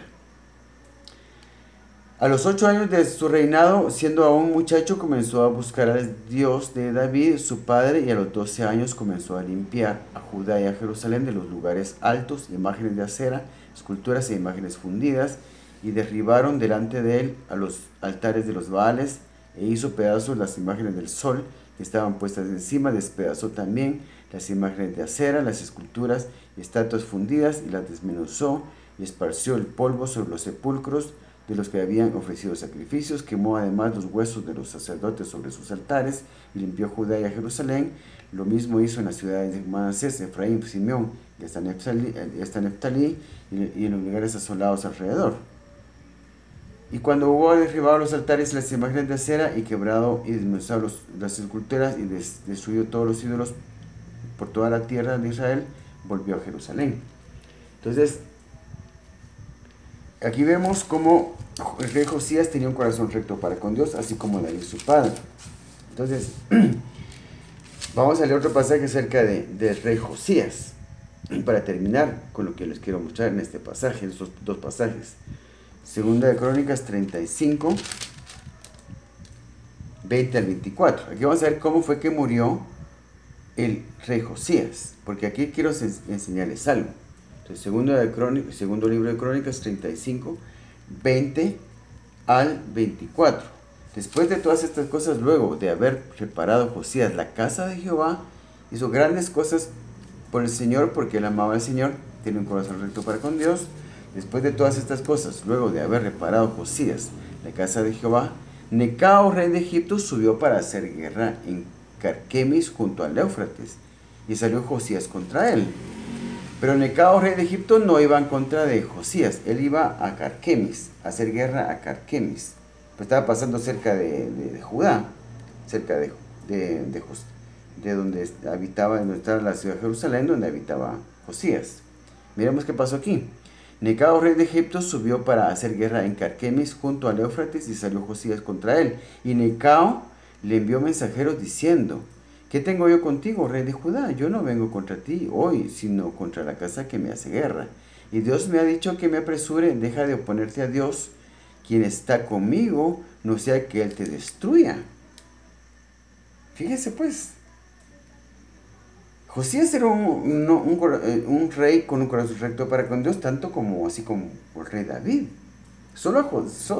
A los 8 años de su reinado, siendo aún muchacho, comenzó a buscar al Dios de David, su padre, y a los 12 años comenzó a limpiar a Judá y a Jerusalén de los lugares altos, imágenes de acera, esculturas e imágenes fundidas, y derribaron delante de él a los altares de los Baales, e hizo pedazos las imágenes del sol que estaban puestas encima, despedazó también las imágenes de acera, las esculturas y estatuas fundidas, y las desmenuzó, y esparció el polvo sobre los sepulcros de los que habían ofrecido sacrificios, quemó además los huesos de los sacerdotes sobre sus altares, y limpió Judá y a Jerusalén. Lo mismo hizo en las ciudades de Manasés, Efraín, Simeón y hasta Neftalí, y en los lugares asolados alrededor. Y cuando hubo derribado los altares y las imágenes de acera, y quebrado y desmenuzado las esculturas, y destruido todos los ídolos por toda la tierra de Israel, volvió a Jerusalén. Entonces, aquí vemos cómo el rey Josías tenía un corazón recto para con Dios, así como David su padre. Entonces, vamos a leer otro pasaje acerca del rey Josías, para terminar con lo que les quiero mostrar en este pasaje, en estos dos pasajes. Segunda de Crónicas 35, 20 al 24. Aquí vamos a ver cómo fue que murió el rey Josías, porque aquí quiero enseñarles algo. Entonces, segundo libro de Crónicas 35, 20 al 24. Después de todas estas cosas, luego de haber reparado Josías la casa de Jehová, hizo grandes cosas por el Señor, porque él amaba al Señor, tiene un corazón recto para con Dios. Después de todas estas cosas, luego de haber reparado Josías la casa de Jehová, Necao, rey de Egipto, subió para hacer guerra en Carquemis junto al Éufrates, y salió Josías contra él. Pero Necao, rey de Egipto, no iba en contra de Josías. Él iba a Carquemis, a hacer guerra a Carquemis. Pues estaba pasando cerca de Judá, cerca de donde habitaba, donde estaba la ciudad de Jerusalén, donde habitaba Josías. Miremos qué pasó aquí. Necao, rey de Egipto, subió para hacer guerra en Carquemis junto al Éufrates y salió Josías contra él. Y Necao le envió mensajeros diciendo: ¿qué tengo yo contigo, rey de Judá? Yo no vengo contra ti hoy, sino contra la casa que me hace guerra. Y Dios me ha dicho que me apresure, deja de oponerte a Dios, quien está conmigo, no sea que Él te destruya. Fíjese pues, Josías era un rey con un corazón recto para con Dios, tanto como así como el rey David. Solo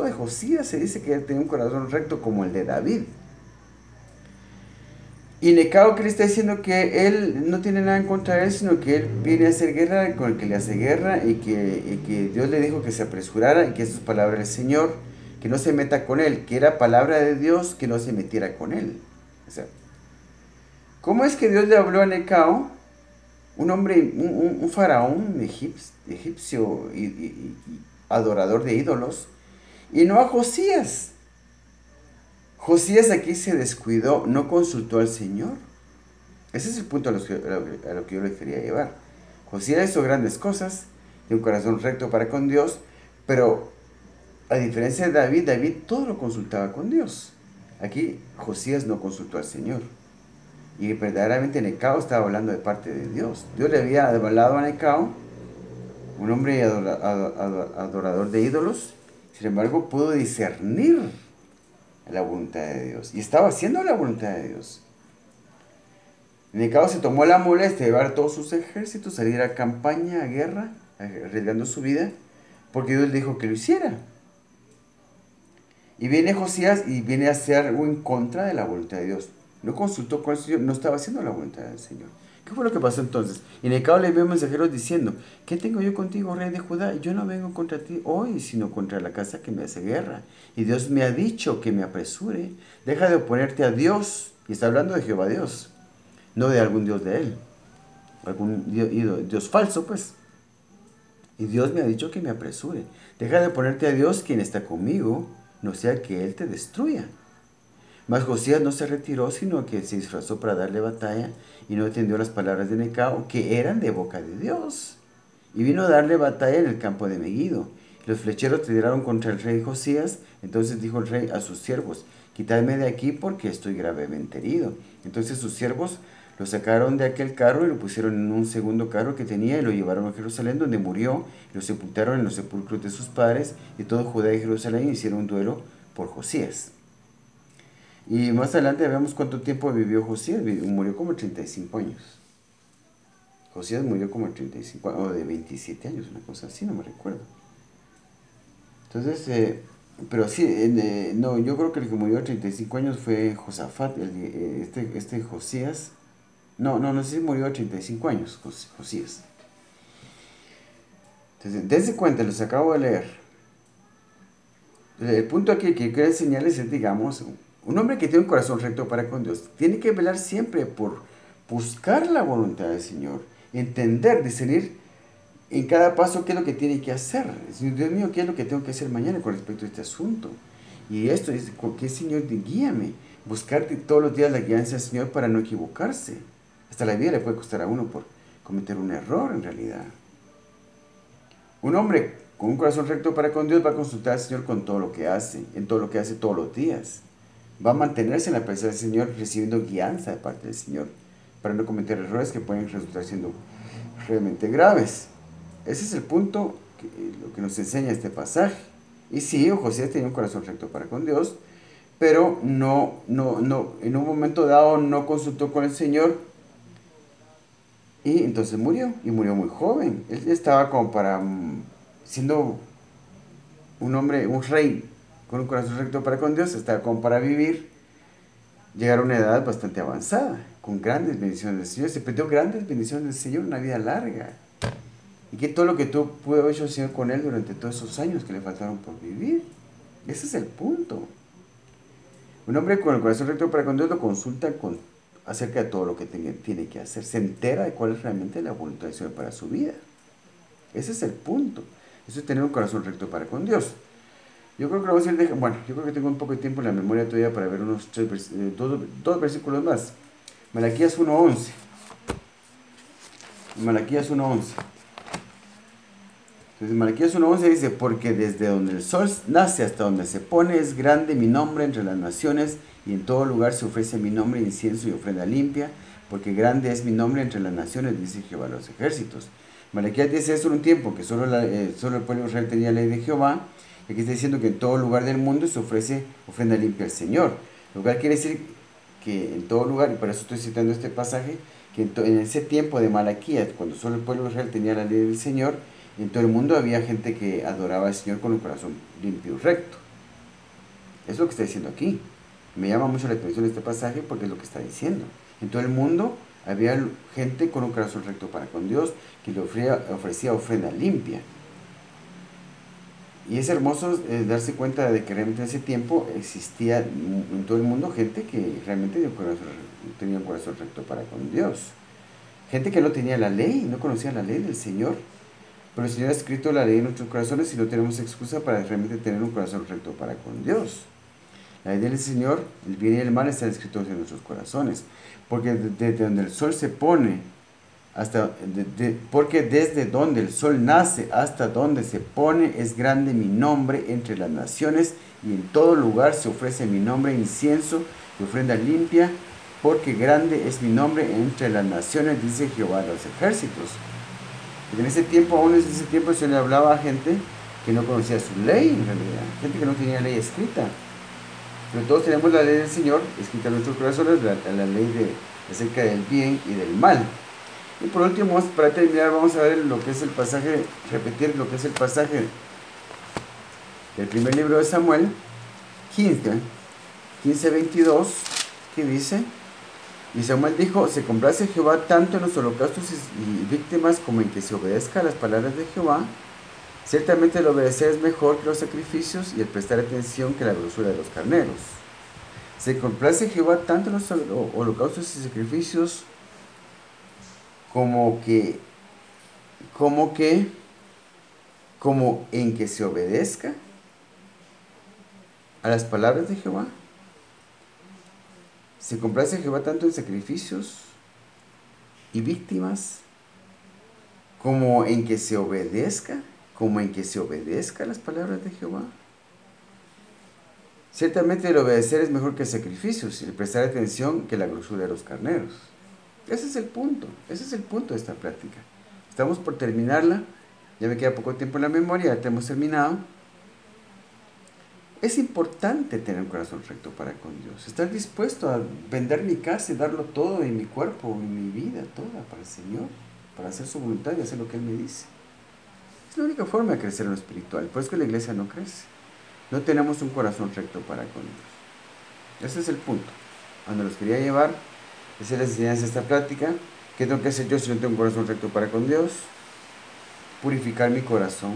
de Josías se dice que él tenía un corazón recto como el de David. Y Necao, que le está diciendo que él no tiene nada en contra de él, sino que él viene a hacer guerra con el que le hace guerra, y que Dios le dijo que se apresurara, y que eso es palabra del Señor, que no se meta con él, que era palabra de Dios, que no se metiera con él. O sea, ¿cómo es que Dios le habló a Necao, un hombre, un faraón egipcio y adorador de ídolos, y no a Josías? Josías aquí se descuidó, no consultó al Señor. Ese es el punto a lo que yo le quería llevar. Josías hizo grandes cosas, de un corazón recto para con Dios, pero a diferencia de David, David todo lo consultaba con Dios. Aquí Josías no consultó al Señor. Y verdaderamente Necao estaba hablando de parte de Dios. Dios le había hablado a Necao, un hombre adorador de ídolos. Sin embargo, pudo discernir la voluntad de Dios, y estaba haciendo la voluntad de Dios. Necao se tomó la molestia de llevar todos sus ejércitos, salir a campaña, a guerra, arriesgando su vida, porque Dios le dijo que lo hiciera. Y viene Josías y viene a hacer algo en contra de la voluntad de Dios. No consultó con el Señor, no estaba haciendo la voluntad del Señor. ¿Qué fue lo que pasó entonces? Y Necao le envió mensajeros diciendo: ¿qué tengo yo contigo, rey de Judá? Yo no vengo contra ti hoy, sino contra la casa que me hace guerra. Y Dios me ha dicho que me apresure. Deja de oponerte a Dios. Y está hablando de Jehová Dios, no de algún Dios de él. Algún Dios falso, pues. Y Dios me ha dicho que me apresure. Deja de oponerte a Dios, quien está conmigo, no sea que Él te destruya. Mas Josías no se retiró, sino que se disfrazó para darle batalla, y no atendió las palabras de Necao, que eran de boca de Dios. Y vino a darle batalla en el campo de Megiddo. Los flecheros tiraron contra el rey Josías. Entonces dijo el rey a sus siervos: quitadme de aquí, porque estoy gravemente herido. Entonces sus siervos lo sacaron de aquel carro y lo pusieron en un segundo carro que tenía, y lo llevaron a Jerusalén, donde murió, y lo sepultaron en los sepulcros de sus padres, y todo Judá y Jerusalén hicieron un duelo por Josías. Y más adelante vemos cuánto tiempo vivió Josías. Murió como 35 años. Josías murió como 35 años, o de 27 años, una cosa así, no me recuerdo. Entonces, pero sí, no, yo creo que el que murió a 35 años fue Josafat, Josías. No sé si murió a 35 años, Josías. Entonces, dense cuenta, los acabo de leer. El punto aquí que quiero enseñarles es, digamos, un hombre que tiene un corazón recto para con Dios tiene que velar siempre por buscar la voluntad del Señor, entender, discernir en cada paso qué es lo que tiene que hacer. Dios mío, ¿qué es lo que tengo que hacer mañana con respecto a este asunto? Y esto es, ¿qué Señor, guíame? Buscarte todos los días la guianza del Señor para no equivocarse. Hasta la vida le puede costar a uno por cometer un error en realidad. Un hombre con un corazón recto para con Dios va a consultar al Señor con todo lo que hace, en todo lo que hace todos los días. Va a mantenerse en la presencia del Señor, recibiendo guianza de parte del Señor, para no cometer errores que pueden resultar siendo realmente graves. Ese es el punto, lo que nos enseña este pasaje. Y sí, Josías tenía un corazón recto para con Dios, pero no, en un momento dado no consultó con el Señor, y entonces murió, y murió muy joven. Él estaba como siendo un hombre, un rey con un corazón recto para con Dios, estaba como para vivir, llegar a una edad bastante avanzada, con grandes bendiciones del Señor. Se perdió grandes bendiciones del Señor, una vida larga. Y que todo lo que pudo haber hecho el Señor con él durante todos esos años que le faltaron por vivir. Ese es el punto. Un hombre con el corazón recto para con Dios lo consulta con acerca de todo lo que tiene que hacer. Se entera de cuál es realmente la voluntad del Señor para su vida. Ese es el punto. Eso es tener un corazón recto para con Dios. Yo creo que lo vamos a ir dejando. Bueno, yo creo que tengo un poco de tiempo en la memoria todavía para ver unos dos versículos más. Malaquías 1:11. Malaquías 1:11. Entonces Malaquías 1:11 dice, porque desde donde el sol nace hasta donde se pone es grande mi nombre entre las naciones, y en todo lugar se ofrece mi nombre, incienso y ofrenda limpia, porque grande es mi nombre entre las naciones, dice Jehová de los ejércitos. Malaquías dice eso en un tiempo que solo el pueblo de Israel tenía la ley de Jehová, y aquí está diciendo que en todo lugar del mundo se ofrece ofrenda limpia al Señor. Lo cual quiere decir que en todo lugar, y por eso estoy citando este pasaje, que en ese tiempo de Malaquías, cuando solo el pueblo de Israel tenía la ley del Señor, en todo el mundo había gente que adoraba al Señor con un corazón limpio y recto. Es lo que está diciendo aquí. Me llama mucho la atención este pasaje porque es lo que está diciendo. En todo el mundo había gente con un corazón recto para con Dios que le ofrecía ofrenda limpia. Y es hermoso darse cuenta de que realmente en ese tiempo existía en todo el mundo gente que realmente tenía un corazón recto para con Dios. Gente que no tenía la ley, no conocía la ley del Señor. Pero el Señor ha escrito la ley en nuestros corazones y no tenemos excusa para realmente tener un corazón recto para con Dios. La ley del Señor, el bien y el mal están escritos en nuestros corazones. Porque desde donde el sol se pone, porque desde donde el sol nace hasta donde se pone es grande mi nombre entre las naciones, y en todo lugar se ofrece mi nombre, incienso y ofrenda limpia, porque grande es mi nombre entre las naciones, dice Jehová de los ejércitos. Porque en ese tiempo, aún en ese tiempo, se le hablaba a gente que no conocía su ley, en realidad, gente que no tenía ley escrita. Pero todos tenemos la ley del Señor escrita en nuestros corazones, la ley acerca del bien y del mal. Y por último, para terminar, vamos a ver lo que es el pasaje, repetir lo que es el pasaje del primer libro de Samuel, 15:22, que dice: y Samuel dijo, se complace Jehová tanto en los holocaustos y víctimas como en que se obedezca a las palabras de Jehová. Ciertamente el obedecer es mejor que los sacrificios y el prestar atención que la grosura de los carneros. Se complace Jehová tanto en los holocaustos y sacrificios como en que se obedezca a las palabras de Jehová. Se complace Jehová tanto en sacrificios y víctimas como en que se obedezca a las palabras de Jehová. Ciertamente el obedecer es mejor que sacrificios y el prestar atención que la grosura de los carneros. Ese es el punto de esta plática. Estamos por terminarla, ya me queda poco tiempo en la memoria, ya hemos terminado. Es importante tener un corazón recto para con Dios, estar dispuesto a vender mi casa y darlo todo, y mi cuerpo, y mi vida, toda para el Señor, para hacer su voluntad y hacer lo que Él me dice. Es la única forma de crecer en lo espiritual, por eso que la iglesia no crece. No tenemos un corazón recto para con Dios. Ese es el punto, a donde los quería llevar. Esa es la enseñanza de esta plática. ¿Qué tengo que hacer yo si no tengo un corazón recto para con Dios? Purificar mi corazón.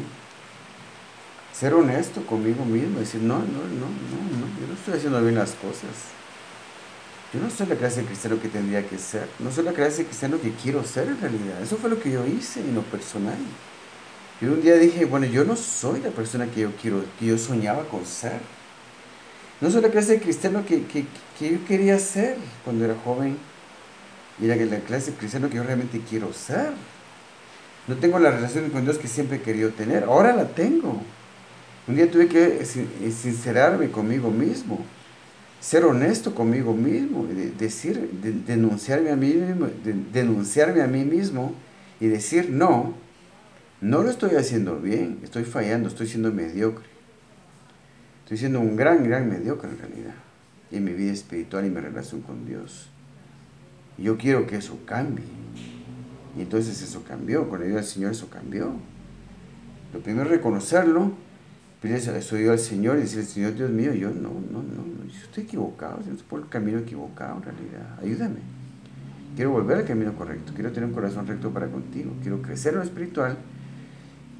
Ser honesto conmigo mismo, decir, no, yo no estoy haciendo bien las cosas. Yo no soy la clase de cristiano que tendría que ser. No soy la clase de cristiano que quiero ser en realidad. Eso fue lo que yo hice en lo personal. Yo un día dije, bueno, yo no soy la persona que yo soñaba con ser. No soy la clase de cristiano que yo quería ser cuando era joven. Y era la clase de cristiano que yo realmente quiero ser. No tengo la relación con Dios que siempre he querido tener. Ahora la tengo. Un día tuve que sincerarme conmigo mismo, ser honesto conmigo mismo, denunciarme a mí mismo y decir, no lo estoy haciendo bien, estoy fallando, estoy siendo mediocre. Estoy siendo un gran mediocre en realidad, en mi vida espiritual y mi relación con Dios. Y yo quiero que eso cambie. Y entonces eso cambió, con la ayuda del Señor eso cambió. Lo primero es reconocerlo, pedirle eso al Señor y decirle, Señor Dios mío, yo no, yo estoy equivocado, yo estoy por el camino equivocado en realidad, ayúdame. Quiero volver al camino correcto, quiero tener un corazón recto para contigo, quiero crecer en lo espiritual,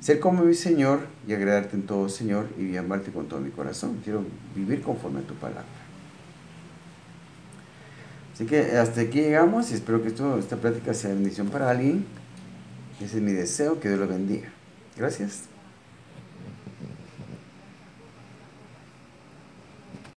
ser como mi Señor y agradarte en todo, Señor, y amarte con todo mi corazón. Quiero vivir conforme a tu palabra. Así que hasta aquí llegamos y espero que esta plática sea bendición para alguien. Ese es mi deseo, que Dios lo bendiga. Gracias.